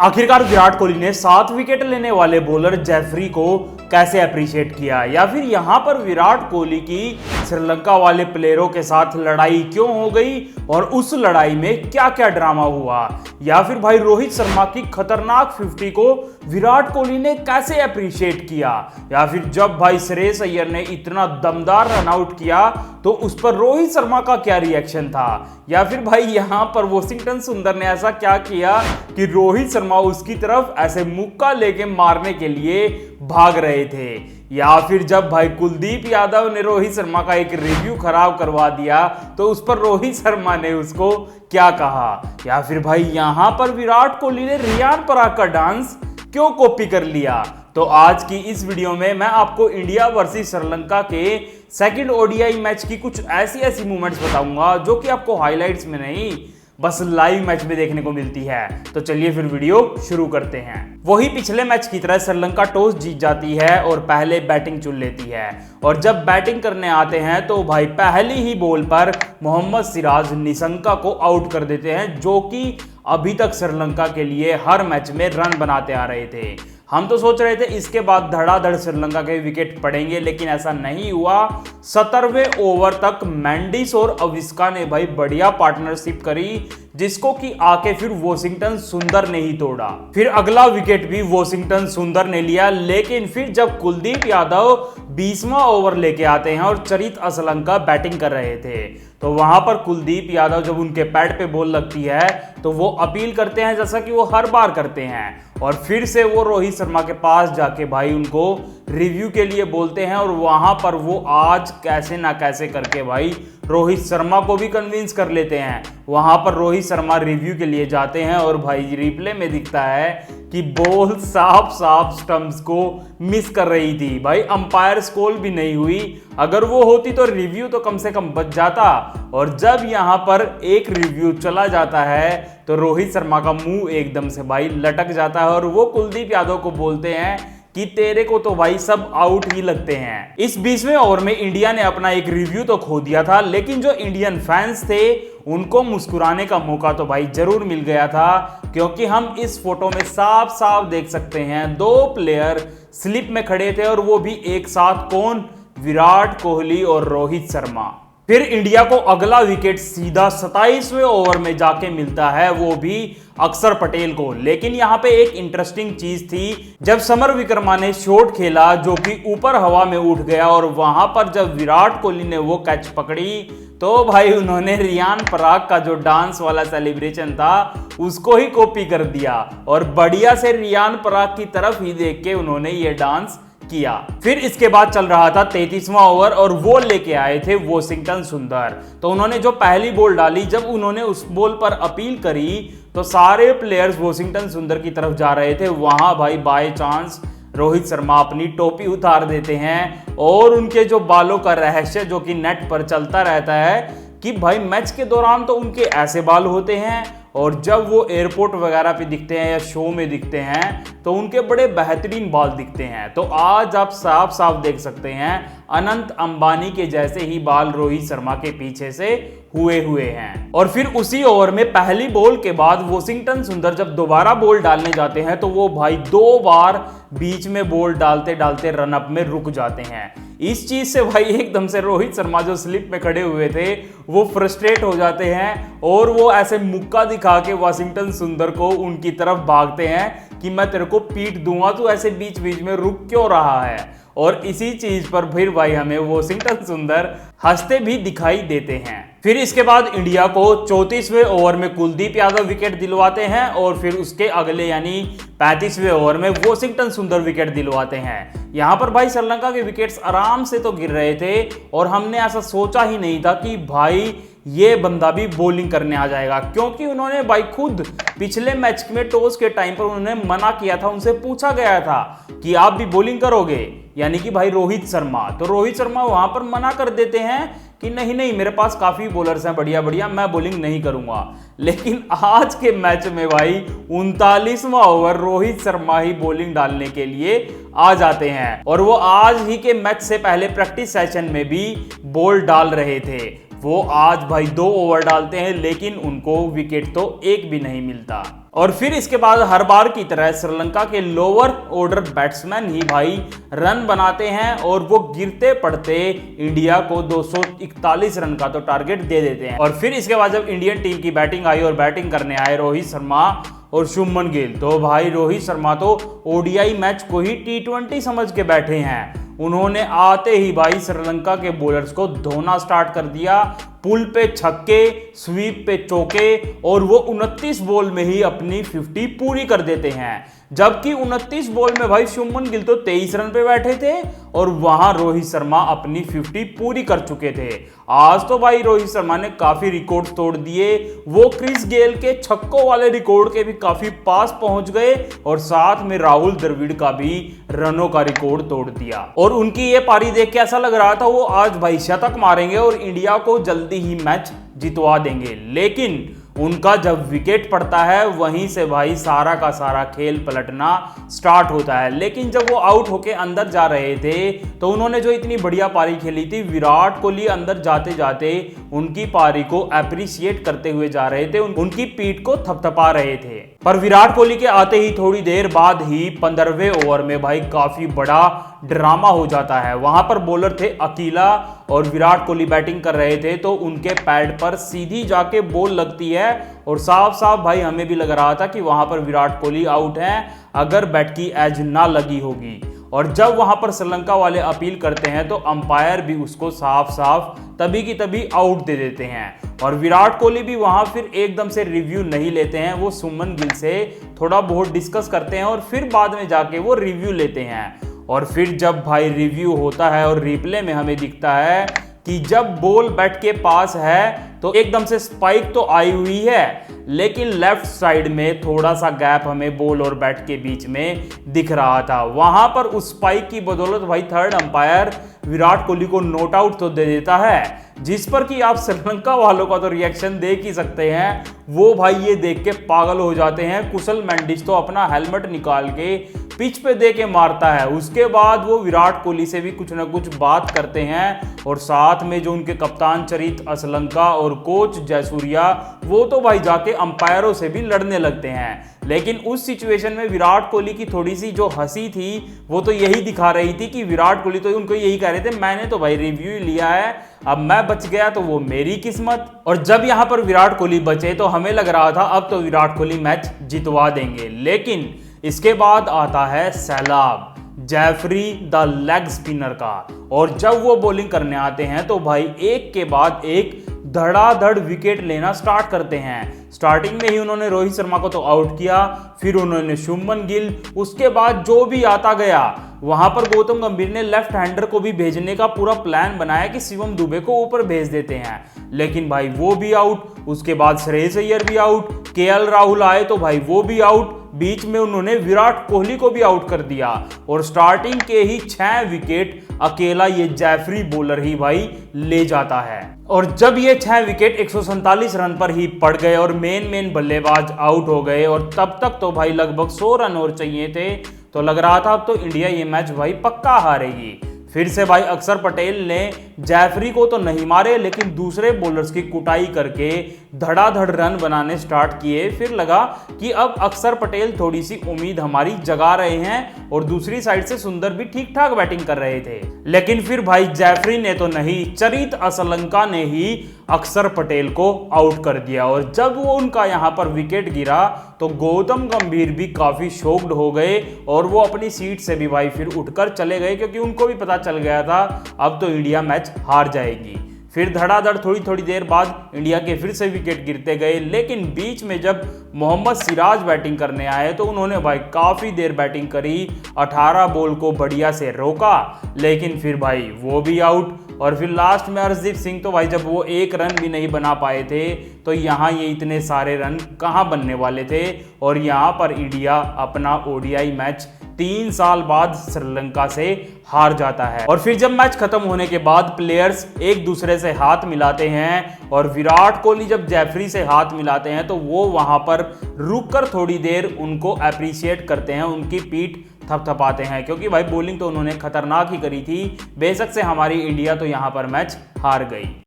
आखिरकार विराट कोहली ने 7 विकेट लेने वाले बॉलर जेफरी को कैसे अप्रिशिएट किया, या फिर यहां पर विराट कोहली की श्रीलंका वाले प्लेयरों के साथ लड़ाई क्यों हो गई और उस लड़ाई में क्या क्या ड्रामा हुआ, या फिर भाई रोहित शर्मा की खतरनाक 50 को विराट कोहली ने कैसे अप्रिशिएट किया, या फिर जब भाई श्रेयस अय्यर ने इतना दमदार रन आउट किया तो उस पर रोहित शर्मा का क्या रिएक्शन था, या फिर भाई यहां पर वॉशिंगटन सुंदर ने ऐसा क्या किया कि रोहित शर्मा उसकी तरफ ऐसे मुक्का लेके मारने के लिए भाग रहे थे, या फिर जब भाई कुलदीप यादव ने रोहित शर्मा का एक रिव्यू खराब करवा दिया तो उस पर रोहित शर्मा ने उसको क्या कहा, या फिर भाई यहां पर विराट कोहली ने रियान पराग का डांस क्यों कॉपी कर लिया। तो आज की इस वीडियो में मैं आपको इंडिया वर्सेस श्रीलंका के सेकंड ओडीआई मैच की कुछ ऐसी मूवमेंट्स बताऊंगा जो कि आपको हाइलाइट्स में नहीं बस लाइव मैच में देखने को मिलती है। तो चलिए फिर वीडियो शुरू करते हैं। वही पिछले मैच की तरह श्रीलंका टॉस जीत जाती है और पहले बैटिंग चुन लेती है, और जब बैटिंग करने आते हैं तो भाई पहली ही बॉल पर मोहम्मद सिराज निशंका को आउट कर देते हैं, जो कि अभी तक श्रीलंका के लिए हर मैच में रन बनाते आ रहे थे। हम तो सोच रहे थे इसके बाद धड़ाधड़ श्रीलंका के विकेट पड़ेंगे, लेकिन ऐसा नहीं हुआ। 17वें ओवर तक मेंडिस और अविस्का ने भाई बढ़िया पार्टनरशिप करी, जिसको कि आके फिर वॉशिंगटन सुंदर ने ही तोड़ा। फिर अगला विकेट भी वॉशिंगटन सुंदर ने लिया, लेकिन फिर जब कुलदीप यादव 20वां ओवर लेके आते हैं और चरित असलंका बैटिंग कर रहे थे, तो वहां पर कुलदीप यादव जब उनके पैड पे बॉल लगती है तो वो अपील करते हैं, जैसा कि वो हर बार करते हैं, और फिर से वो रोहित शर्मा के पास जाके भाई उनको रिव्यू के लिए बोलते हैं, और वहां पर वो आज कैसे ना कैसे करके भाई रोहित शर्मा को भी कन्विंस कर लेते हैं। वहां पर रोहित शर्मा रिव्यू के लिए जाते हैं और भाई रिप्ले में दिखता है कि बॉल साफ स्टंप्स को मिस कर रही थी। भाई अंपायर कॉल भी नहीं हुई, अगर वो होती तो रिव्यू तो कम से कम बच जाता। और जब यहां पर एक रिव्यू चला जाता है तो रोहित शर्मा का मुंह एकदम से भाई लटक जाता है, और वो कुलदीप यादव को बोलते हैं कि तेरे को तो भाई सब आउट ही लगते हैं। इस 20वें ओवर में इंडिया ने अपना एक रिव्यू तो खो दिया था, लेकिन जो इंडियन फैंस थे उनको मुस्कुराने का मौका तो भाई जरूर मिल गया था, क्योंकि हम इस फोटो में साफ देख सकते हैं 2 प्लेयर स्लिप में खड़े थे, और वो भी एक साथ। कौन? विराट कोहली और रोहित शर्मा। फिर इंडिया को अगला विकेट सीधा 27वें ओवर में जाके मिलता है, वो भी अक्षर पटेल को। लेकिन यहां पे एक इंटरेस्टिंग चीज थी, जब समर विक्रमा ने शॉट खेला जो कि ऊपर हवा में उठ गया, और वहां पर जब विराट कोहली ने वो कैच पकड़ी तो भाई उन्होंने रियान पराग का जो डांस वाला सेलिब्रेशन था उसको ही कॉपी कर दिया, और बढ़िया से रियान पराग की तरफ ही देख के उन्होंने ये डांस किया। फिर इसके बाद चल रहा था 33वां ओवर, और वो लेके आए थे वॉशिंगटन सुंदर। तो उन्होंने जो पहली बॉल डाली, जब उन्होंने उस बॉल पर अपील करी तो सारे प्लेयर्स वॉशिंगटन सुंदर की तरफ जा रहे थे। वहां भाई बाय चांस रोहित शर्मा अपनी टोपी उतार देते हैं, और उनके जो बालों का रहस्य जो कि नेट पर चलता रहता है कि भाई मैच के दौरान तो उनके ऐसे बाल होते हैं, और जब वो एयरपोर्ट वगैरह पे दिखते हैं या शो में दिखते हैं तो उनके बड़े बेहतरीन बाल दिखते हैं। तो आज आप साफ देख सकते हैं अनंत अंबानी के जैसे ही बाल रोहित शर्मा के पीछे से हुए हैं। और फिर उसी ओवर में पहली बॉल के बाद वॉशिंगटन सुंदर जब दोबारा बॉल डालने जाते हैं तो वो भाई 2 बार बीच में बॉल डालते रन अप में रुक जाते हैं। इस चीज से भाई एकदम से रोहित शर्मा जो स्लिप में खड़े हुए थे वो फ्रस्ट्रेट हो जाते हैं, और वो ऐसे मुक्का दिखा के वॉशिंगटन सुंदर को उनकी तरफ भागते हैं कि मैं तेरे को पीट दूंगा, तू ऐसे बीच में रुक क्यों रहा है। और इसी चीज पर फिर भाई हमें वॉशिंगटन सुंदर हंसते भी दिखाई देते हैं। फिर इसके बाद इंडिया को 34वें ओवर में कुलदीप यादव विकेट दिलवाते हैं, और फिर उसके अगले यानी 35वें ओवर में वॉशिंगटन सुंदर विकेट दिलवाते हैं। यहां पर भाई श्रीलंका के विकेट्स आराम से तो गिर रहे थे, और हमने ऐसा सोचा ही नहीं था कि भाई ये बंदा भी बॉलिंग करने आ जाएगा, क्योंकि उन्होंने भाई खुद पिछले मैच में टॉस के टाइम पर उन्होंने मना किया था, उनसे पूछा गया था कि आप भी बॉलिंग करोगे, यानी कि भाई रोहित शर्मा। तो रोहित शर्मा वहां पर मना कर देते हैं कि नहीं मेरे पास काफी बॉलर्स हैं बढ़िया, मैं बॉलिंग नहीं करूंगा। लेकिन आज के मैच में भाई 39वां ओवर रोहित शर्मा ही बॉलिंग डालने के लिए आ जाते हैं, और वो आज ही के मैच से पहले प्रैक्टिस सेशन में भी बॉल डाल रहे थे। वो आज भाई 2 ओवर डालते हैं लेकिन उनको विकेट तो एक भी नहीं मिलता। और फिर इसके बाद हर बार की तरह श्रीलंका के लोअर ऑर्डर बैट्समैन ही भाई रन बनाते हैं और वो गिरते पड़ते इंडिया को 241 रन का तो टारगेट दे देते हैं। और फिर इसके बाद जब इंडियन टीम की बैटिंग आई और बैटिंग करने आए रोहित शर्मा और शुभमन गिल, तो भाई रोहित शर्मा तो ओडीआई मैच को ही टी20 समझ के बैठे हैं। उन्होंने आते ही भाई श्रीलंका के बॉलर्स को धोना स्टार्ट कर दिया, पुल पे छक्के, स्वीप पे चौके, और वो 29 बॉल में ही अपनी 50 पूरी कर देते हैं। जबकि 29 बॉल में भाई शुभमन गिल तो 23 रन पे बैठे थे और वहां रोहित शर्मा अपनी 50 पूरी कर चुके थे। आज तो भाई रोहित शर्मा ने काफी रिकॉर्ड तोड़ दिए, वो क्रिस गेल के छक्कों वाले रिकॉर्ड के भी काफी पास पहुंच गए और साथ में राहुल द्रविड़ का भी रनों का रिकॉर्ड तोड़ दिया। और उनकी ये पारी देख के ऐसा लग रहा था वो आज भाई शतक मारेंगे और इंडिया को जल्दी ही मैच जितवा देंगे, लेकिन उनका जब विकेट पड़ता है वहीं से भाई सारा का सारा खेल पलटना स्टार्ट होता है। लेकिन जब वो आउट होके अंदर जा रहे थे तो उन्होंने जो इतनी बढ़िया पारी खेली थी, विराट कोहली अंदर जाते जाते उनकी पारी को अप्रिशिएट करते हुए जा रहे थे, उनकी पीठ को थपथपा रहे थे। पर विराट कोहली के आते ही थोड़ी देर बाद ही 15वें ओवर में भाई काफी बड़ा ड्रामा हो जाता है। वहां पर बॉलर थे अकीला और विराट कोहली बैटिंग कर रहे थे, तो उनके पैड पर सीधी जाके बॉल लगती है और साफ साफ भाई हमें भी लग रहा था कि वहां पर विराट कोहली आउट हैं अगर बैट की एज ना लगी होगी। और जब वहां पर श्रीलंका वाले अपील करते हैं तो अंपायर भी उसको साफ साफ तभी की तभी आउट दे देते हैं। और विराट कोहली भी वहां फिर एकदम से रिव्यू नहीं लेते हैं, वो शुभमन गिल से थोड़ा बहुत डिस्कस करते हैं और फिर बाद में जाके वो रिव्यू लेते हैं। और फिर जब भाई रिव्यू होता है और रिप्ले में हमें दिखता है कि जब बॉल बैट के पास है तो एकदम से स्पाइक तो आई हुई है, लेकिन लेफ्ट साइड में थोड़ा सा गैप हमें बॉल और बैट के बीच में दिख रहा था। वहां पर उस स्पाइक की बदौलत भाई थर्ड अंपायर विराट कोहली को नॉट आउट तो दे देता है, जिस पर कि आप श्रीलंका वालों का तो रिएक्शन देख ही सकते हैं। वो भाई ये देख के पागल हो जाते हैं। कुशल मेंडिस तो अपना हेलमेट निकाल के पिच पे दे के मारता है। उसके बाद वो विराट कोहली से भी कुछ ना कुछ बात करते हैं और साथ में जो उनके कप्तान चरित असलंका और कोच जयसूर्या, वो तो भाई जाके अंपायरों से भी लड़ने लगते हैं। लेकिन उस सिचुएशन में विराट कोहली की थोड़ी सी जो हंसी थी वो तो यही दिखा रही थी कि विराट कोहली तो उनको यही कह रहे थे, मैंने तो भाई रिव्यू लिया है, अब मैं बच गया तो वो मेरी किस्मत। और जब यहां पर विराट कोहली बचे तो हमें लग रहा था अब तो विराट कोहली मैच जितवा देंगे, लेकिन इसके बाद आता है सैलाब जेफरी द लेग स्पिनर का। और जब वो बॉलिंग करने आते हैं तो भाई एक के बाद एक धड़ाधड़ विकेट लेना स्टार्ट करते हैं। स्टार्टिंग में ही उन्होंने रोहित शर्मा को तो आउट किया, फिर उन्होंने शुभमन गिल, उसके बाद जो भी आता गया वहां पर गौतम गंभीर ने लेफ्ट हैंडर को भी भेजने का पूरा प्लान बनाया कि शिवम दुबे को ऊपर भेज देते हैं, लेकिन भाई वो भी आउट। उसके बाद श्रेयस अय्यर भी आउट, केएल राहुल आए तो भाई वो भी आउट। बीच में उन्होंने विराट कोहली को भी आउट कर दिया और स्टार्टिंग के ही 6 विकेट अकेला ये जेफरी बॉलर ही भाई ले जाता है। और जब ये 6 विकेट 147 रन पर ही पड़ गए और मेन बल्लेबाज आउट हो गए और तब तक तो भाई लगभग 100 रन और चाहिए थे, तो लग रहा था अब तो इंडिया ये मैच भाई पक्का हारेगी। फिर से भाई अक्षर पटेल ने जेफरी को तो नहीं मारे, लेकिन दूसरे बॉलर्स की कुटाई करके धड़ाधड़ रन बनाने स्टार्ट किए। फिर लगा कि अब अक्षर पटेल थोड़ी सी उम्मीद हमारी जगा रहे हैं और दूसरी साइड से सुंदर भी ठीक ठाक बैटिंग कर रहे थे, लेकिन फिर भाई जेफरी ने तो नहीं, चरित असलंका ने ही अक्षर पटेल को आउट कर दिया। और जब वो उनका यहां पर विकेट गिरा तो गौतम गंभीर भी काफी शॉक्ड हो गए और वो अपनी सीट से भी भाई फिर उठकर चले गए, क्योंकि उनको भी पता चल गया था अब तो इंडिया मैच हार जाएगी। फिर धड़ाधड़ थोड़ी देर बाद इंडिया के फिर से विकेट गिरते गए, लेकिन बीच में जब मोहम्मद सिराज बैटिंग करने आए तो उन्होंने भाई काफ़ी देर बैटिंग करी, 18 बॉल को बढ़िया से रोका, लेकिन फिर भाई वो भी आउट। और फिर लास्ट में हरदीप सिंह तो भाई जब वो 1 रन भी नहीं बना पाए थे तो यहाँ ये इतने सारे रन कहाँ बनने वाले थे। और यहाँ पर इंडिया अपना ओडीआई मैच 3 साल बाद श्रीलंका से हार जाता है। और फिर जब मैच खत्म होने के बाद प्लेयर्स एक दूसरे से हाथ मिलाते हैं और विराट कोहली जब जेफरी से हाथ मिलाते हैं तो वो वहां पर रुककर थोड़ी देर उनको अप्रिशिएट करते हैं, उनकी पीठ थपथपाते हैं, क्योंकि भाई बॉलिंग तो उन्होंने खतरनाक ही करी थी। बेशक से हमारी इंडिया तो यहां पर मैच हार गई।